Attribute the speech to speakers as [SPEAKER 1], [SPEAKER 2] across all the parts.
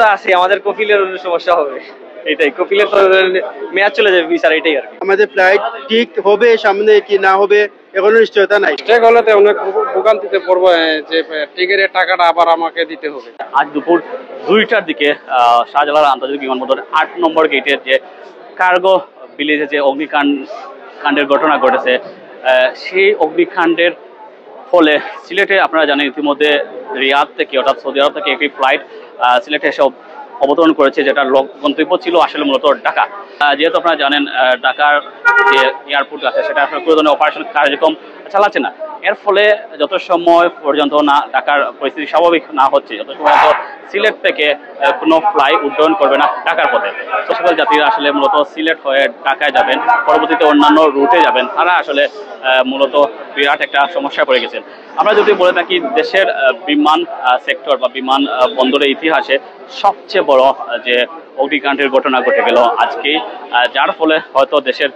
[SPEAKER 1] তো আছে, আমাদের কপিলের সমস্যা হবে, এটাই কপিলের তো মেয়াদ চলে যাবে বিচার, এটাই আর কি।
[SPEAKER 2] আমাদের ফ্লাইট ঠিক হবে সামনে কি না হবে এখনো নিশ্চয়তা নাই।
[SPEAKER 3] সেগুলোতে অনেক ভোগান্তিতে পড়বো যে টিকিটের টাকাটা আবার আমাকে দিতে হবে।
[SPEAKER 4] আজ দুপুর 2টার দিকে শাহজালাল আন্তর্জাতিক বিমানবন্দর 8 নম্বর গেটের যে কার্গো ভিলেজে যে অগ্নিকাণ্ডের ঘটনা ঘটেছে, সেই অগ্নিকাণ্ডের ফলে সিলেটে আপনারা জানেন ইতিমধ্যে রিয়াদ থেকে অর্থাৎ সৌদি আরব থেকে একটি ফ্লাইট সিলেটে এসে অবতরণ করেছে, যেটার গন্তব্য ছিল আসলে মূলত ঢাকা। যেহেতু আপনারা জানেন ঢাকার যে এয়ারপোর্ট আছে সেটা আসলে কোনো ধরনের অপারেশন কার্যক্রম চালাচ্ছে না। এর ফলে যত সময় পর্যন্ত না ঢাকার পরিস্থিতি স্বাভাবিক না হচ্ছে, যত সময় সিলেট থেকে কোনো ফ্লাইট উড্ডয়ন করবে না ঢাকার পথে, তো সকল যাত্রীরা আসলে মূলত সিলেট হয়ে ঢাকায় যাবেন, পরবর্তীতে অন্যান্য রুটে যাবেন, তারা আসলে মূলত বিরাট একটা সমস্যায় পড়ে গেছেন। আমরা যদি বলে থাকি দেশের বিমান সেক্টর বা বিমান বন্দরের ইতিহাসে সবচেয়ে বড় যে অগ্নিকাণ্ডের ঘটনা ঘটে গেল আজকে, যার ফলে হয়তো দেশের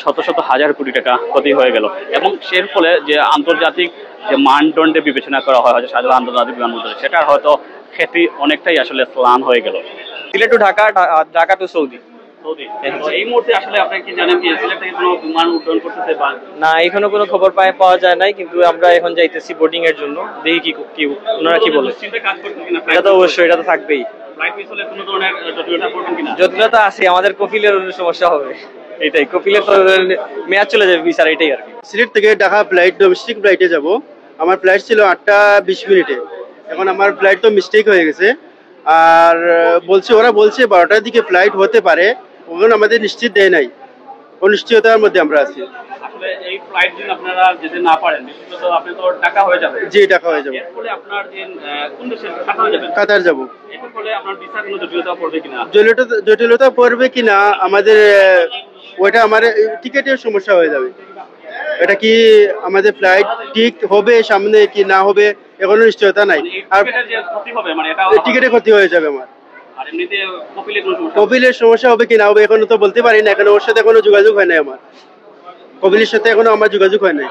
[SPEAKER 4] শত শত হাজার কোটি টাকা ক্ষতি হয়ে গেল, এবং এর ফলে যে আন্তর্জাতিক যে মানদণ্ডে বিবেচনা করা হয় শাহজালাল আন্তর্জাতিক বিমানবন্দরে, সেটার হয়তো খ্যাতি অনেকটাই আসলে ম্লান হয়ে গেল।
[SPEAKER 1] Sylhet to Dhaka, Dhaka to Saudi.
[SPEAKER 4] এই মুহূর্তে আসলে আপনি কি জানেন কি সিলেট থেকে কোনো বিমান উড্ডয়ন করতেছে বা
[SPEAKER 1] না, এখনো কোনো খবর পাওয়া যায় নাই, কিন্তু আমরা এখন যাইতেছি বোর্ডিং এর জন্য, দেখি কি ওনারা কি বলে। এটা তো অবশ্যই, এটা তো থাকবেই। জটিলতা আছে, আমাদের কপিলের সমস্যা হবে, এটাই কপিলের তো মেয়াদ চলে যাবে বিচার, এটাই আর কি।
[SPEAKER 2] সিলেট থেকে ঢাকা ফ্লাইট ডোমেস্টিক ফ্লাইটে যাব। আমার ফ্লাইট ছিল 8টা 20 মিনিটে, এখন আমার ফ্লাইট তো মিস্টেক হয়ে গেছে। আর ওরা বলছে 12টার দিকে ফ্লাইট হতে পারে, ওখানে আমাদের নিশ্চিত দেয় নাই, অনিশ্চয়তার মধ্যে আমরা আছি।
[SPEAKER 4] আসলে এই ফ্লাইট যদি আপনারা যেতে না পারেন, বিশেষত আপনি তো ঢাকা হয়ে যাবে।
[SPEAKER 2] জি, ঢাকা হয়ে যাবে।
[SPEAKER 4] এর ফলে আপনার যে কোন দেশে কাতার যাবেন?
[SPEAKER 2] কাতার যাব।
[SPEAKER 4] এর ফলে আপনার ভিসা কোনো জটিলতা পড়বে কিনা?
[SPEAKER 2] জটিলতা পড়বে কিনা আমাদের ওইটা আমার টিকেটের সমস্যা হয়ে যাবে। এটা কি আমাদের ফ্লাইট ঠিক হবে সামনে কি না হবে এখনো নিশ্চয়তা নাই। আর টিকেটের ক্ষতি হয়ে যাবে আমার।
[SPEAKER 4] আর এমনিতে
[SPEAKER 2] কপিলের সমস্যা হবে কি না হবে এখনো তো বলতে পারি না, এখনো ওর সাথে কোনো যোগাযোগ হয় নাই আমার। কপিলের সাথে এখনো আমার যোগাযোগ হয় নাই।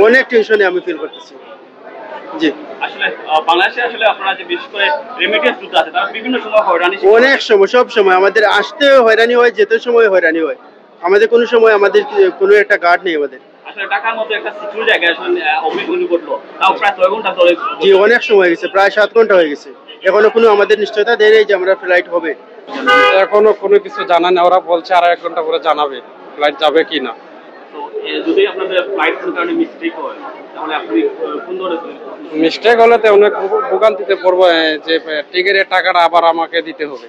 [SPEAKER 2] অনেক টেনশনে আমি ফিল করতেছি। জি,
[SPEAKER 4] আসলে বাংলাদেশে আসলে আপনারা যে বিশেষ করে রেমিটেন্স যোদ্ধা আছে তারা বিভিন্ন সময় হয়রানি,
[SPEAKER 2] অনেক সময়, সব সময় আমাদের আসতেও হয়রানি হয়, যেতে সময় হয়রানি হয়। আমাদের কোনো সময় আমাদের কোনো একটা গার্ড নেই আমাদের।
[SPEAKER 4] আসলে ঢাকার মতো একটা সিকিউর জায়গায় আসলে অগ্নিকাণ্ড ঘটলো, তাও প্রায় 6 ঘন্টা ধরে।
[SPEAKER 2] জি, অনেক সময় গেছে, প্রায় 7 ঘন্টা হয়ে গেছে, এখনো কোনো আমাদের নিশ্চয়তা দেয় নাই যে আমরা ফ্লাইট হবে।
[SPEAKER 3] এখনো কোনো কিছু জানা নেই, ওরা বলছে আর 1 ঘন্টা পরে জানাবে ফ্লাইট যাবে কি না।
[SPEAKER 4] তো যদি আপনাদের ফ্লাইট কোন কারণে মিস্টেক হয় তাহলে আপনি কোন ধরনের
[SPEAKER 3] মিস্টেক হলে তো অনেক ভোগান্তিতে পড়বো যে টিকিটের টাকাটা আবার আমাকে দিতে হবে।